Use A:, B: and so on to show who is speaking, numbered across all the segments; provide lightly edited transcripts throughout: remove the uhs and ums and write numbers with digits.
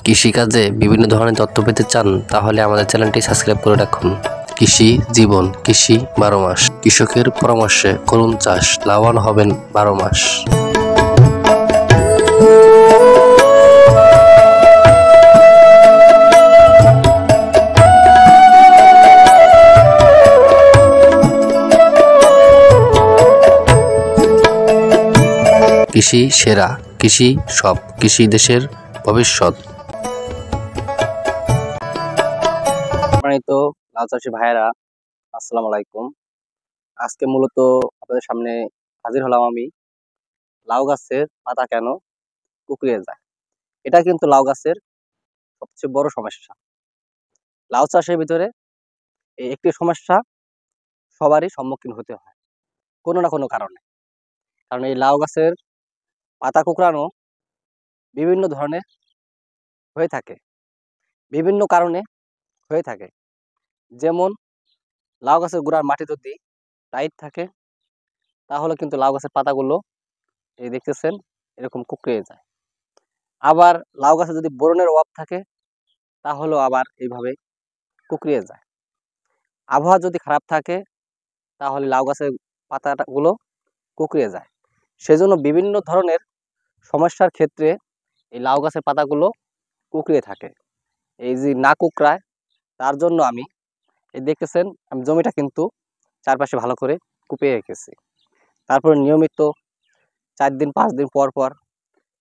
A: কৃষিকাজে বিভিন্ন ধরনের তথ্য পেতে চান তাহলে আমাদের চ্যানেলটি সাবস্ক্রাইব করে রাখুন। কৃষি জীবন, কৃষি 12 মাস। কৃষকের পরামর্শে করুন চাষ, লাভবান হবেন 12 মাস। কৃষি সেরা, কৃষি সব, কৃষি দেশের ভবিষ্যৎ। সম্মানিত লাউ চাষী ভাইয়েরা, আসসালামু আলাইকুম। আজকে মূলত আপনাদের সামনে হাজির হলাম আমি। লাউ গাছের পাতা কেন কুঁকড়িয়ে যায়, এটা কিন্তু লাউ গাছের সবচেয়ে বড় সমস্যা। লাউ চাষের ভিতরে এই একটি সমস্যা সবারই সম্মুখীন হতে হয় কোনো না কোনো কারণে। কারণ এই লাউ গাছের পাতা কুঁকড়ানো বিভিন্ন ধরনের হয়ে থাকে, বিভিন্ন কারণে হয়ে থাকে। যেমন লাউ গাছের গোড়ার মাটি যদি টাইট থাকে তাহলে কিন্তু লাউ গাছের পাতাগুলো এই দেখতেছেন এরকম কুঁকড়িয়ে যায়। আবার লাউ গাছে যদি বোরনের অভাব থাকে তাহলেও আবার এইভাবে কুঁকড়িয়ে যায়। আবহাওয়া যদি খারাপ থাকে তাহলে লাউ গাছের পাতাগুলো কুঁকড়িয়ে যায়। সেজন্য বিভিন্ন ধরনের সমস্যার ক্ষেত্রে এই লাউ গাছের পাতাগুলো কুঁকড়িয়ে থাকে। এই যে না কুঁকড়ায় তার জন্য আমি এই দেখতেছেন আমি জমিটা কিন্তু চারপাশে ভালো করে কুপিয়ে রেখেছি। তারপরে নিয়মিত 4 দিন 5 দিন পর পর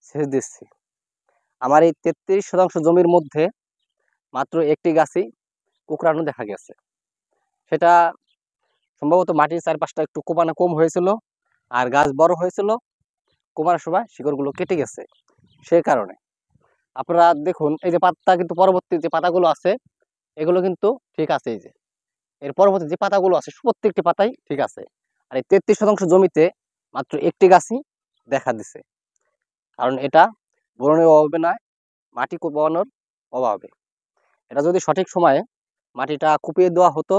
A: সেচ দিচ্ছি। আমার এই 33% জমির মধ্যে মাত্র একটি গাছই কুঁকড়ানো দেখা গেছে। সেটা সম্ভবত মাটির চারপাশটা একটু কোপানো কম হয়েছিল, আর গাছ বড় হয়েছিল, কোপানোর সময় শিকড়গুলো কেটে গেছে। সে কারণে আপনারা দেখুন এই যে পাতা কিন্তু পরবর্তী যে পাতাগুলো আছে এগুলো কিন্তু ঠিক আছে। এই যে এর পরবর্তী যে পাতাগুলো আছে প্রত্যেকটি পাতাই ঠিক আছে। আর এই 33% জমিতে মাত্র একটি গাছই দেখা দিছে। কারণ এটা বোরনের অভাবে নয়, মাটি কোপানোর অভাবে। এটা যদি সঠিক সময়ে মাটিটা কুপিয়ে দেওয়া হতো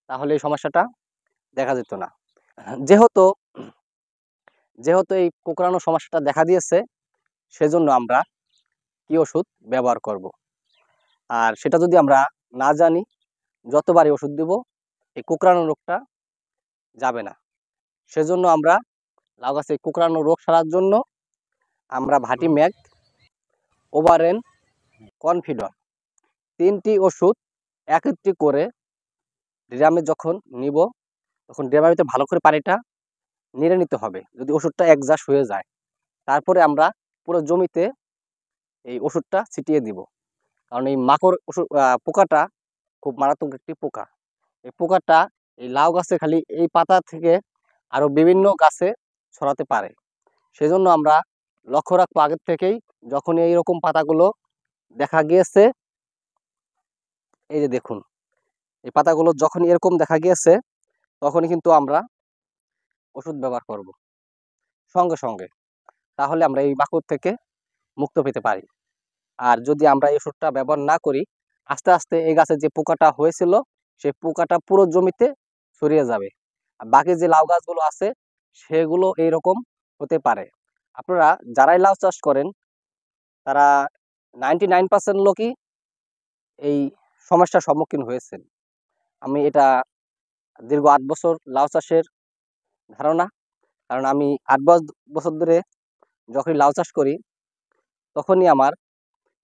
A: তাহলে এই সমস্যাটা দেখা যেত না। যেহেতু এই কুঁকড়ানোর সমস্যাটা দেখা দিয়েছে, সেজন্য আমরা কি ওষুধ ব্যবহার করব। আর সেটা যদি আমরা না জানি, যতবারই ওষুধ দিব এই কুঁকড়ানো রোগটা যাবে না। সেজন্য আমরা লাউ গাছে কুঁকড়ানো রোগ সারার জন্য আমরা ভাটিম্যাগ, ওভারেন, কনফিডর 3টি ওষুধ একত্রে করে ড্রামে যখন নিব তখন ড্রামের ভিতরে ভালো করে পানিটা নেড়ে নিতে হবে। যদি ওষুধটা একজাস্ট হয়ে যায় তারপরে আমরা পুরো জমিতে এই ওষুধটা ছিটিয়ে দিব। কারণ এই মাকড় পোকাটা খুব মারাত্মক একটি পোকা। এই পোকাটা এই লাউ গাছে খালি এই পাতা থেকে আরো বিভিন্ন গাছে ছড়াতে পারে। সেজন্য আমরা লক্ষ্য রাখবো আগের থেকেই, যখন এইরকম পাতাগুলো দেখা গিয়েছে, এই যে দেখুন এই পাতাগুলো যখন এরকম দেখা গিয়েছে তখনই কিন্তু আমরা ওষুধ ব্যবহার করব সঙ্গে সঙ্গে। তাহলে আমরা এই মাকড় থেকে মুক্ত পেতে পারি। আর যদি আমরা এই ওষুধটা ব্যবহার না করি, আস্তে আস্তে এই গাছে যে পোকাটা হয়েছিল সেই পোকাটা পুরো জমিতে ছড়িয়ে যাবে। আর বাকি যে লাউ গাছগুলো আছে সেগুলো এইরকম হতে পারে। আপনারা যারাই লাউ চাষ করেন তারা 99% লোকই এই সমস্যার সম্মুখীন হয়েছেন। আমি এটা দীর্ঘ 8 বছর লাউ চাষের ধারণা। কারণ আমি 8 বছর ধরে যখনই লাউ চাষ করি তখনই আমার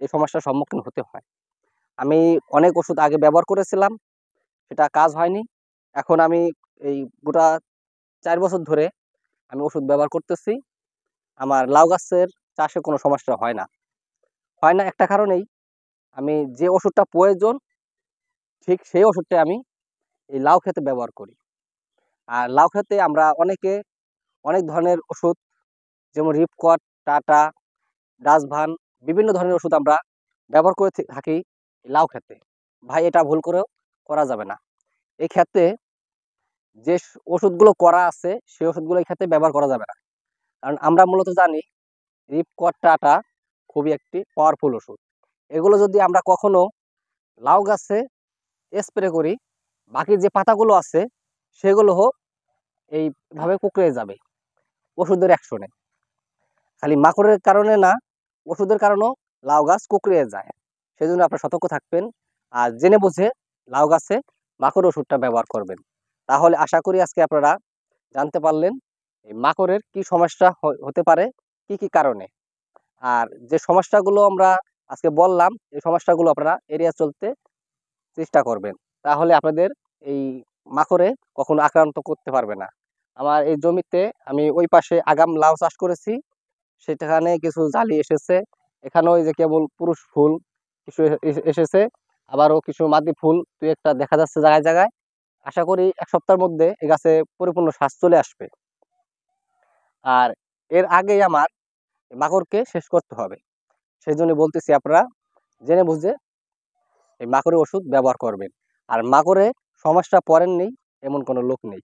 A: এই সমস্যার সম্মুখীন হতে হয়। আমি অনেক ওষুধ আগে ব্যবহার করেছিলাম, সেটা কাজ হয়নি। এখন আমি এই গোটা 4 বছর ধরে আমি ওষুধ ব্যবহার করতেছি। আমার লাউ গাছের চাষে কোনো সমস্যা হয় না। একটা কারণেই আমি যে ওষুধটা প্রয়োজন ঠিক সেই ওষুধটা আমি এই লাউ ক্ষেতে ব্যবহার করি। আর লাউ ক্ষেতে আমরা অনেকে অনেক ধরনের ওষুধ, যেমন রিপকট, টাটা, ডাসভান, বিভিন্ন ধরনের ওষুধ আমরা ব্যবহার করে থাকি লাউ ক্ষেতে। ভাই এটা ভুল করেও করা যাবে না। এই ক্ষেত্রে যে ওষুধগুলো করা আছে সেই ওষুধগুলো এই ক্ষেত্রে ব্যবহার করা যাবে না। কারণ আমরা মূলত জানি রিপকট, টাটা খুবই একটি পাওয়ারফুল ওষুধ। এগুলো যদি আমরা কখনো লাউ গাছে স্প্রে করি, বাকি যে পাতাগুলো আছে সেগুলো এইভাবে কুঁকড়ে যাবে ওষুধের অ্যাকশনে। খালি মাকড়ের কারণে না, ওষুধের কারণেও লাউ গাছ কুঁকড়িয়ে যায়। সেজন্য আপনারা সতর্ক থাকবেন আর জেনে বুঝে লাউ গাছে মাকড় ওষুধটা ব্যবহার করবেন। তাহলে আশা করি আজকে আপনারা জানতে পারলেন এই মাকড়ের কি সমস্যা হতে পারে, কি কি কারণে। আর যে সমস্যাগুলো আমরা আজকে বললাম, এই সমস্যাগুলো আপনারা এড়িয়ে চলতে চেষ্টা করবেন। তাহলে আপনাদের এই মাকড়ে কখনো আক্রান্ত করতে পারবে না। আমার এই জমিতে আমি ওই পাশে আগাম লাউ চাষ করেছি, সেখানে কিছু জালি এসেছে। এখানেও এই যে কেবল পুরুষ ফুল কিছু এসেছে, আবারও কিছু মাদি ফুল দুই একটা দেখা যাচ্ছে জায়গায় জায়গায়। আশা করি 1 সপ্তাহের মধ্যে এই গাছে পরিপূর্ণ শ্বাস চলে আসবে। আর এর আগেই আমার মাকড়কে শেষ করতে হবে। সেই জন্য বলতেছি আপনারা জেনে বুঝে এই মাকড়ের ওষুধ ব্যবহার করবেন। আর মাকড়ে সমস্যা পড়েননি এমন কোনো লোক নেই।